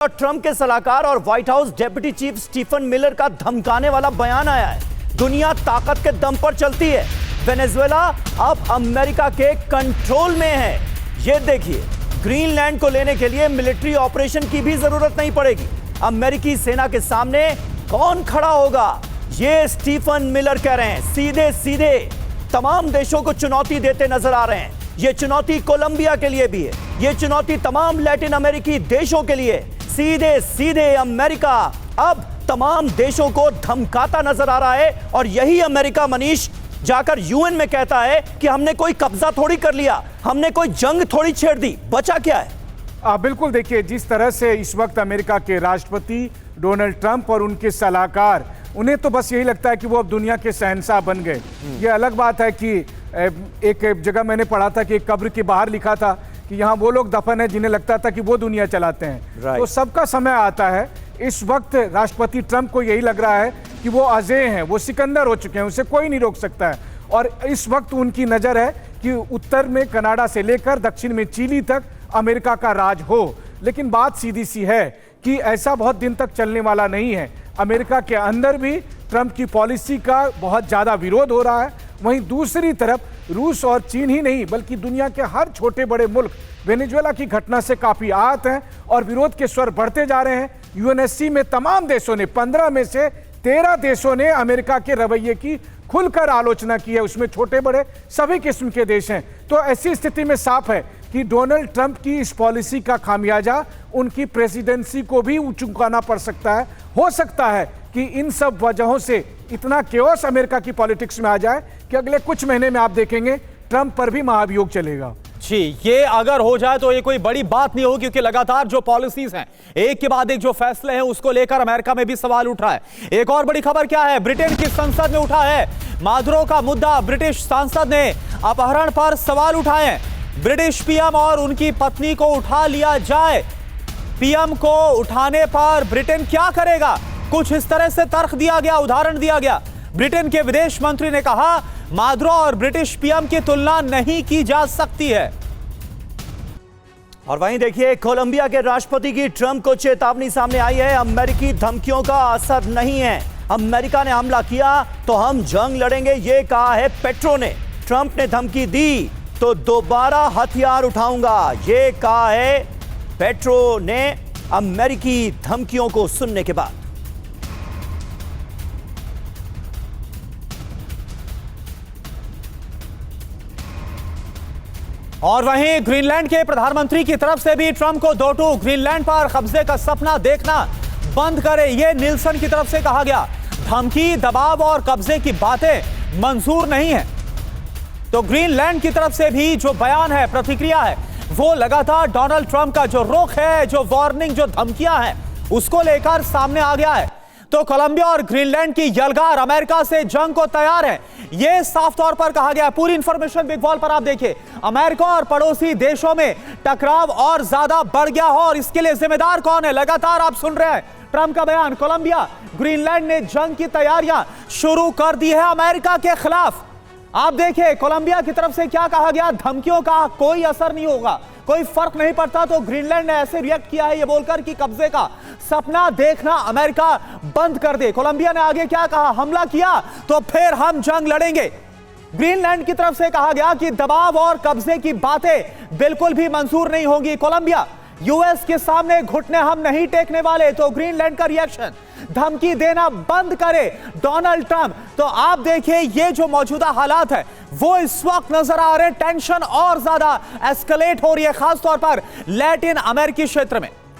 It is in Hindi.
और ट्रंप के सलाहकार और White House deputy chief Stephen Miller का धमकाने वाला बयान आया है। दुनिया ताकत के दम पर चलती है। वेनेजुएला अब अमेरिका के कंट्रोल में है। ये देखिए, ग्रीनलैंड को लेने के लिए मिलिट्री ऑपरेशन की भी जरूरत नहीं पड़ेगी। अमेरिकी सेना के सामने कौन खड़ा होगा, ये स्टीफन मिलर कह रहे हैं। सीधे सीधे तमाम देशों को चुनौती देते नजर आ रहे हैं। ये चुनौती कोलंबिया के लिए भी है, ये चुनौती तमाम लैटिन अमेरिकी देशों के लिए। सीधे सीधे अमेरिका अब तमाम देशों को धमकाता नजर आ रहा है। और यही अमेरिका मनीष जाकर यूएन में कहता है कि हमने कोई कब्जा थोड़ी कर लिया, हमने कोई जंग थोड़ी छेड़ दी, बचा क्या है। बिल्कुल, देखिए जिस तरह से इस वक्त अमेरिका के राष्ट्रपति डोनाल्ड ट्रंप और उनके सलाहकार, उन्हें तो बस यही लगता है कि वो अब दुनिया के शहंशाह बन गए। ये अलग बात है कि एक जगह मैंने पढ़ा था कि एक कब्र के बाहर लिखा था कि यहाँ वो लोग दफन है जिन्हें लगता था कि वो दुनिया चलाते हैं। तो सबका समय आता है। इस वक्त राष्ट्रपति ट्रंप को यही लग रहा है कि वो अजेय हैं, वो सिकंदर हो चुके हैं, उसे कोई नहीं रोक सकता है। और इस वक्त उनकी नज़र है कि उत्तर में कनाडा से लेकर दक्षिण में चिली तक अमेरिका का राज हो। लेकिन बात सीधी सी है कि ऐसा बहुत दिन तक चलने वाला नहीं है। अमेरिका के अंदर भी ट्रंप की पॉलिसी का बहुत ज़्यादा विरोध हो रहा है। वहीं दूसरी तरफ रूस और चीन ही नहीं बल्कि दुनिया के हर छोटे बड़े मुल्क वेनेजुएला की घटना से काफ़ी आहत हैं और विरोध के स्वर बढ़ते जा रहे हैं। यूएनएससी में तमाम देशों ने, 15 में से 13 देशों ने अमेरिका के रवैये की खुलकर आलोचना की है। उसमें छोटे बड़े सभी किस्म के देश हैं। तो ऐसी स्थिति में साफ है कि डोनाल्ड ट्रंप की इस पॉलिसी का खामियाजा उनकी प्रेसिडेंसी को भी चुकाना पड़ सकता है। हो सकता है कि इन सब वजहों से इतना केओस अमेरिका की पॉलिटिक्स में आ जाए कि अगले कुछ महीने में आप देखेंगे ट्रंप पर भी महाभियोग चलेगा। जी, ये अगर हो जाए तो ये कोई बड़ी बात नहीं होगी, क्योंकि लगातार जो पॉलिसीज हैं, एक के बाद एक जो फैसले हैं, उसको लेकर अमेरिका में भी सवाल उठ रहा है। एक और बड़ी खबर क्या है, ब्रिटेन की संसद में उठा है मादुरो का मुद्दा। ब्रिटिश सांसद ने अपहरण पर सवाल उठाए हैं। ब्रिटिश पीएम और उनकी पत्नी को उठा लिया जाए। पीएम को उठाने पर ब्रिटेन क्या करेगा, कुछ इस तरह से तर्क दिया गया, उदाहरण दिया गया। ब्रिटेन के विदेश मंत्री ने कहा मादुरो और ब्रिटिश पीएम की तुलना नहीं की जा सकती है। और वहीं देखिए, कोलंबिया के राष्ट्रपति की ट्रंप को चेतावनी सामने आई है। अमेरिकी धमकियों का असर नहीं है। अमेरिका ने हमला किया तो हम जंग लड़ेंगे, ये कहा है पेट्रो ने। ट्रंप ने धमकी दी तो दोबारा हथियार उठाऊंगा, ये कहा है पेट्रो ने अमेरिकी धमकियों को सुनने के बाद। और वहीं ग्रीनलैंड के प्रधानमंत्री की तरफ से भी ट्रंप को दो टूक, ग्रीनलैंड पर कब्जे का सपना देखना बंद करे, ये निल्सन की तरफ से कहा गया। धमकी, दबाव और कब्जे की बातें मंजूर नहीं है। तो ग्रीनलैंड की तरफ से भी जो बयान है, प्रतिक्रिया है, वो लगातार डोनाल्ड ट्रंप का जो रुख है, जो वार्निंग, जो धमकियां हैं, उसको लेकर सामने आ गया है। तो कोलंबिया और ग्रीनलैंड की यलगार अमेरिका से जंग को तैयार है, यह साफ तौर पर कहा गया। पूरी इंफॉर्मेशन बिग वॉल पर आप देखिए। अमेरिका और पड़ोसी देशों में टकराव और ज्यादा बढ़ गया हो, और इसके लिए जिम्मेदार कौन है, लगातार आप सुन रहे हैं ट्रंप का बयान। कोलंबिया, ग्रीनलैंड ने जंग की तैयारियां शुरू कर दी है अमेरिका के खिलाफ। आप देखिए कोलंबिया की तरफ से क्या कहा गया, धमकियों का कोई असर नहीं होगा, कोई फर्क नहीं पड़ता। तो ग्रीनलैंड ने ऐसे रिएक्ट किया है ये बोलकर कि कब्जे का सपना देखना अमेरिका बंद कर दे। कोलंबिया ने आगे क्या कहा, हमला किया तो फिर हम जंग लड़ेंगे। ग्रीनलैंड की तरफ से कहा गया कि दबाव और कब्जे की बातें बिल्कुल भी मंजूर नहीं होंगी। कोलंबिया, यूएस के सामने घुटने हम नहीं टेकने वाले। तो ग्रीनलैंड का रिएक्शन, धमकी देना बंद करे डोनाल्ड ट्रंप। तो आप देखिए ये जो मौजूदा हालात है वो इस वक्त नजर आ रहे हैं, टेंशन और ज्यादा एस्केलेट हो रही है, खासतौर पर लैटिन अमेरिकी क्षेत्र में।